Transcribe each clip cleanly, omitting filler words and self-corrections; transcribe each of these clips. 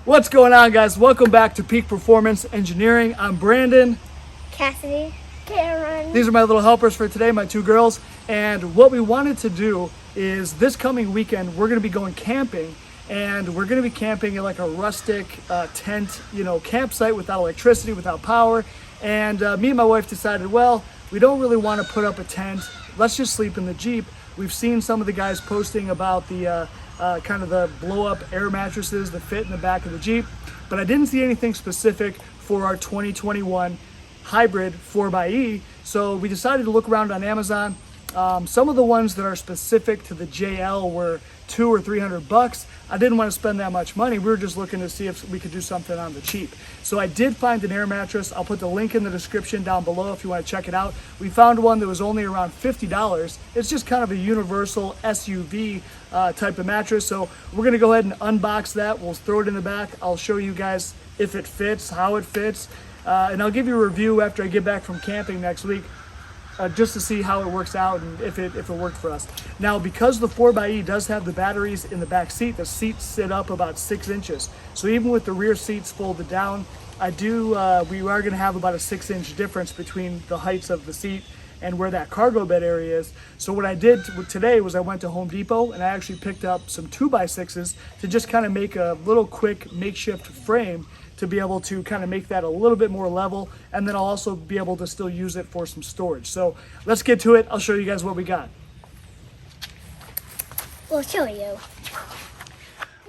What's going on, guys? Welcome back to Peak Performance Engineering. I'm Brandon. Cassidy. Cameron. These are my little helpers for today, my two girls. And what we wanted to do is this coming weekend, we're going to be going camping. And we're going to be camping in like a rustic tent, campsite without electricity, without power. And me and my wife decided, well, we don't really want to put up a tent. Let's just sleep in the Jeep. We've seen some of the guys posting about the kind of the blow-up air mattresses that fit in the back of the Jeep, but I didn't see anything specific for our 2021 hybrid 4xe, so we decided to look around on Amazon. Some of the ones that are specific to the JL were $200 or $300. I didn't want to spend that much money. We were just looking to see if we could do something on the cheap. So I did find an air mattress. I'll put the link in the description down below if you want to check it out. We found one that was only around $50. It's just kind of a universal SUV type of mattress. So we're going to go ahead and unbox that. We'll throw it in the back. I'll show you guys if it fits, how it fits, and I'll give you a review after I get back from camping next week. Just to see how it works out and if it worked for us. Now, because the 4xe does have the batteries in the back seat, the seats sit up about 6 inches. So even with the rear seats folded down, we are going to have about a 6-inch difference between the heights of the seat and where that cargo bed area is. So what I did today was I went to Home Depot and I actually picked up some 2x6s to just kind of make a little quick makeshift frame to be able to kind of make that a little bit more level, and then I'll also be able to still use it for some storage. So let's get to it. I'll show you guys what we got. We'll show you.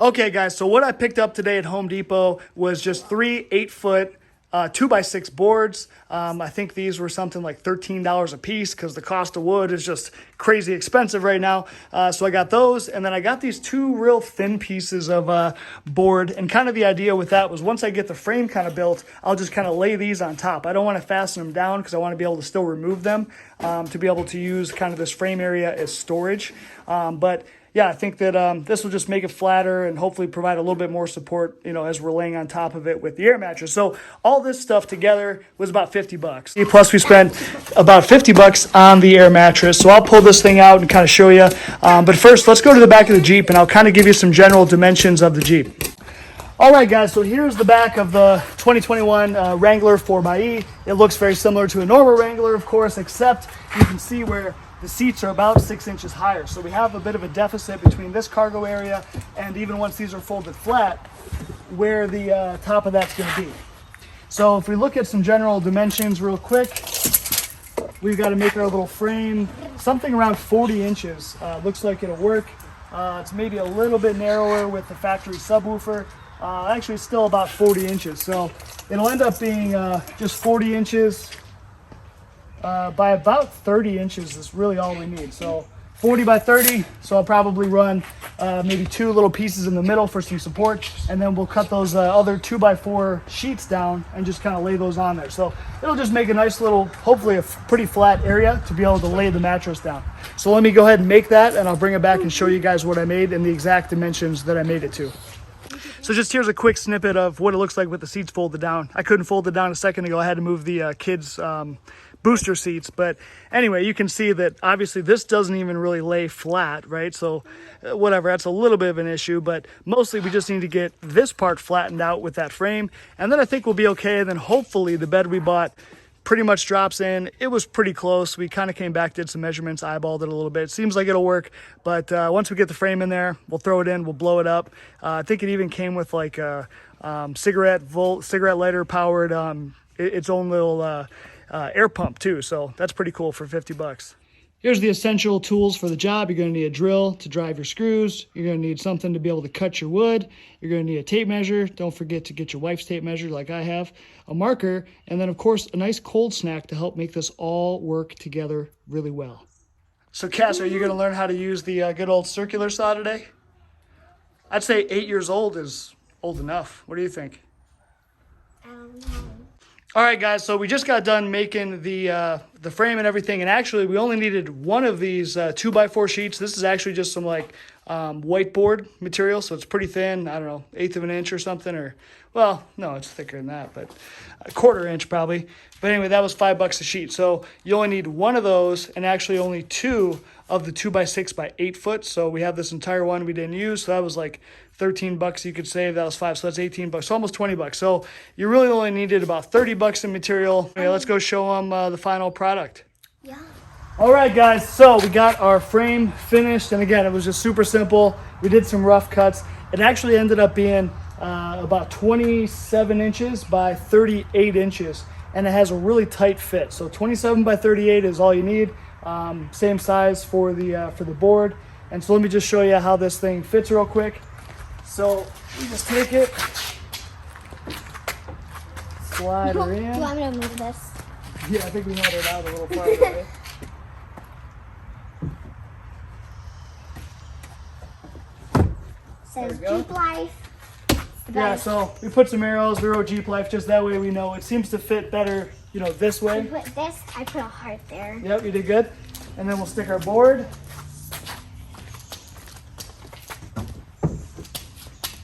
Okay, guys, so what I picked up today at Home Depot was just 3 8-foot 2x6 boards. I think these were something like $13 a piece because the cost of wood is just crazy expensive right now. So I got those, and then I got these 2 real thin pieces of board, and kind of the idea with that was once I get the frame kind of built, I'll just kind of lay these on top. I don't want to fasten them down because I want to be able to still remove them to be able to use kind of this frame area as storage. But yeah, I think that this will just make it flatter and hopefully provide a little bit more support, as we're laying on top of it with the air mattress. So all this stuff together was about $50. Plus we spent about $50 on the air mattress. So I'll pull this thing out and kind of show you. But first, let's go to the back of the Jeep and I'll kind of give you some general dimensions of the Jeep. All right, guys, so here's the back of the 2021 Wrangler 4xe. It looks very similar to a normal Wrangler, of course, except you can see where the seats are about 6 inches higher. So we have a bit of a deficit between this cargo area and even once these are folded flat, where the top of that's going to be. So if we look at some general dimensions real quick, we've got to make our little frame something around 40 inches. Looks like it'll work. It's maybe a little bit narrower with the factory subwoofer. Actually, it's still about 40 inches. So it'll end up being just 40 inches by about 30 inches is really all we need. So 40 by 30, so I'll probably run maybe 2 little pieces in the middle for some support, and then we'll cut those other 2x4 sheets down and just kind of lay those on there. So it'll just make a nice little, hopefully a pretty flat area to be able to lay the mattress down. So let me go ahead and make that, and I'll bring it back and show you guys what I made and the exact dimensions that I made it to. So just here's a quick snippet of what it looks like with the seats folded down. I couldn't fold it down a second ago. I had to move the kids' booster seats. But anyway, you can see that obviously this doesn't even really lay flat, right? So whatever, that's a little bit of an issue, but mostly we just need to get this part flattened out with that frame. And then I think we'll be okay. And then hopefully the bed we bought pretty much drops in. It was pretty close. We kind of came back, did some measurements, eyeballed it a little bit. It seems like it'll work, but once we get the frame in there, we'll throw it in, we'll blow it up. I think it even came with like a cigarette lighter powered, its own little air pump too. So that's pretty cool for $50. Here's the essential tools for the job. You're going to need a drill to drive your screws. You're going to need something to be able to cut your wood. You're going to need a tape measure. Don't forget to get your wife's tape measure like I have, a marker, and then of course a nice cold snack to help make this all work together really well. So Cass, are you going to learn how to use the good old circular saw today? I'd say 8 years old is old enough. What do you think? I don't know. All right, guys, so we just got done making the frame and everything, and actually we only needed one of these 2x4 sheets. This is actually just some like whiteboard material, so it's pretty thin. I don't know, 1/8 of an inch or something, or well, no, it's thicker than that, but 1/4 inch probably. But anyway, that was $5 a sheet. So you only need one of those, and actually only two of the 2x6 by 8 foot. So we have this entire one we didn't use, so that was like $13 you could save. That was $5, so that's $18, so almost $20. So you really only needed about $30 in material. Okay, let's go show them the final product. Yeah. All right, guys, so we got our frame finished, and again, it was just super simple. We did some rough cuts. It actually ended up being about 27 inches by 38 inches, and it has a really tight fit. So 27 by 38 is all you need. Same size for the board. And so let me just show you how this thing fits real quick. So we just take it, slide her in. Do you want me to move this? Yeah, I think we had it out a little farther away. Says There we go. Jeep Life. Yeah, so we put some arrows, we wrote Jeep Life, just that way we know. It seems to fit better, you know, this I way. put this. I put a heart there. Yep, you did good. And then we'll stick our board.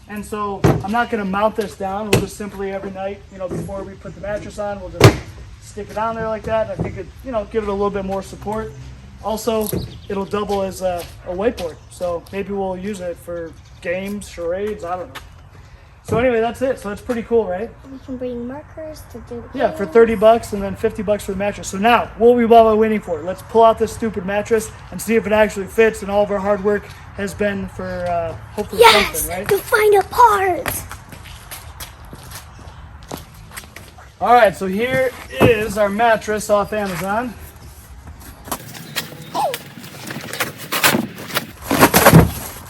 And so I'm not going to mount this down. We'll just simply every night, you know, before we put the mattress on, we'll just stick it on there like that. I think it, you know, give it a little bit more support. Also, it'll double as a whiteboard. So maybe we'll use it for games, charades, I don't know. So anyway, that's it. So it's pretty cool, right? We can bring markers to do. Yeah, for $30 and then $50 for the mattress. So now, what are we waiting for? Let's pull out this stupid mattress and see if it actually fits, and all of our hard work has been for hopefully something, right? To find a part. All right, so here is our mattress off Amazon.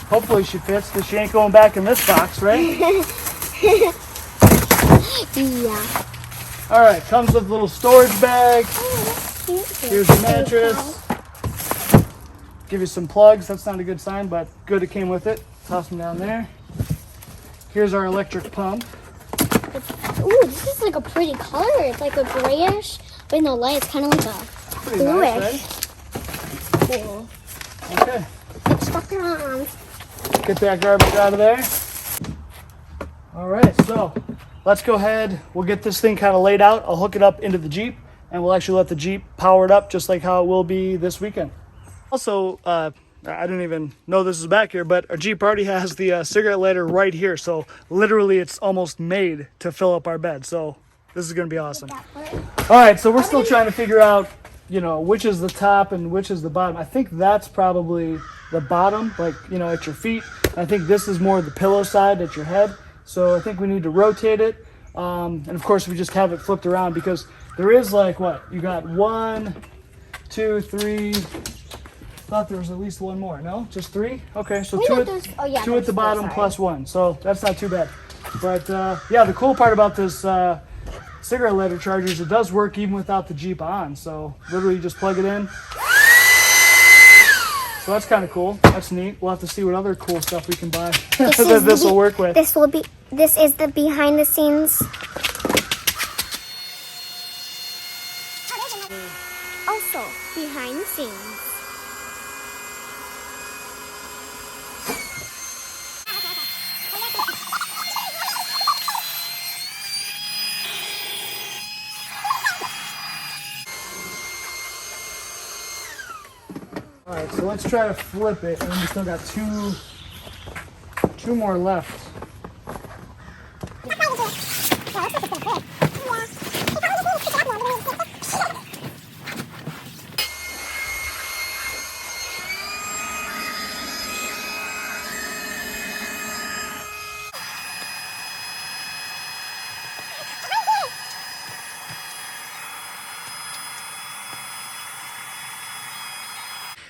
Hopefully she fits, because she ain't going back in this box, right? Yeah. All right, comes with a little storage bag. Here's the mattress. Give you some plugs. That's not a good sign, but good it came with it. Toss them down there. Here's our electric pump. Ooh, this is like a pretty color. It's like a grayish, but in the light, it's kind of like a Pretty nice, bluish. right? Cool. Okay, It's stuck around. get that garbage out of there. All right, so let's go ahead. We'll get this thing kind of laid out. I'll hook it up into the Jeep, and we'll actually let the Jeep power it up just like how it will be this weekend. Also, I didn't even know this is back here, but our Jeep already has the cigarette lighter right here. So literally it's almost made to fill up our bed. So this is going to be awesome. All right, so we're still trying to figure out, you know, which is the top and which is the bottom. I think that's probably the bottom, like, you know, at your feet. I think this is more the pillow side at your head. So I think we need to rotate it. And of course, we just have it flipped around, because there is like, what? You got 1, 2, 3. Thought there was at least one more. No, just 3. Okay, so two at the bottom plus 1. So that's not too bad. But yeah, the cool part about this cigarette lighter charger is it does work even without the Jeep on. So literally, you just plug it in. So that's kind of cool. That's neat. We'll have to see what other cool stuff we can buy that this will work with. This is the behind the scenes. Also, behind the scenes. All right, so let's try to flip it, and we still got two more left.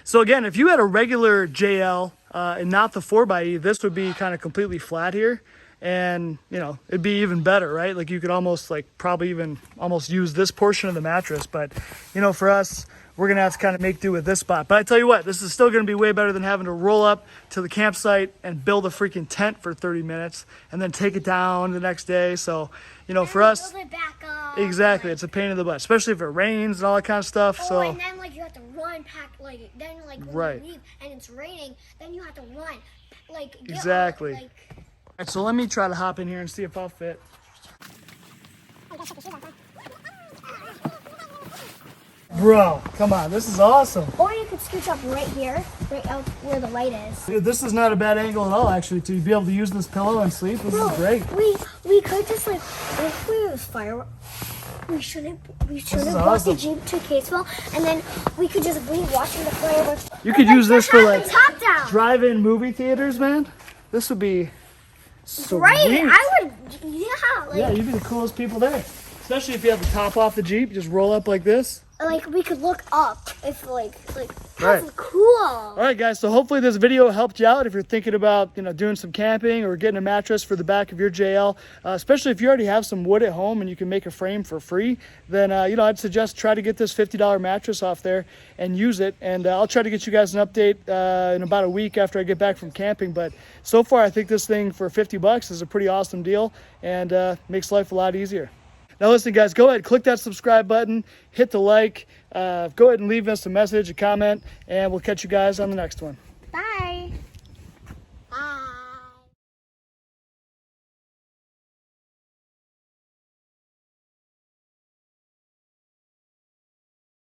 So again, if you had a regular JL and not the 4xe, this would be kind of completely flat here. And, you know, it'd be even better, right? Like you could almost probably even almost use this portion of the mattress. But, you know, for us, we're going to have to kind of make do with this spot. But I tell you what, this is still going to be way better than having to roll up to the campsite and build a freaking tent for 30 minutes and then take it down the next day. So, you know, for us, Build it back up. exactly, it's a pain in the butt, especially if it rains and all that kind of stuff. Oh, So. and then like you have to run, pack, like then like when Right. you leave and it's raining, then you have to run, like get Exactly. All, All right, so let me try to hop in here and see if I'll fit. Bro, come on, this is awesome. or you could scooch up right here, right out where the light is. Dude, this is not a bad angle at all, actually, to be able to use this pillow and sleep. This is great. We could just like if we use fireworks. We shouldn't brought awesome. the Jeep to Caseville, and then we could just be watching the fireworks. You could use this for like top down. drive-in movie theaters, man. This would be sweet. Right, I would. Yeah, like, Yeah, you'd be the coolest people there. Especially if you have the top off the Jeep, just roll up like this. like we could look up if like that's Right. cool. All right, guys. So hopefully this video helped you out if you're thinking about doing some camping or getting a mattress for the back of your JL. Especially if you already have some wood at home and you can make a frame for free, then I'd suggest try to get this $50 mattress off there and use it. And I'll try to get you guys an update in about a week after I get back from camping. But so far, I think this thing for $50 is a pretty awesome deal and makes life a lot easier. Now listen, guys, go ahead, click that subscribe button, hit the like, go ahead and leave us a message, a comment, and we'll catch you guys on the next one.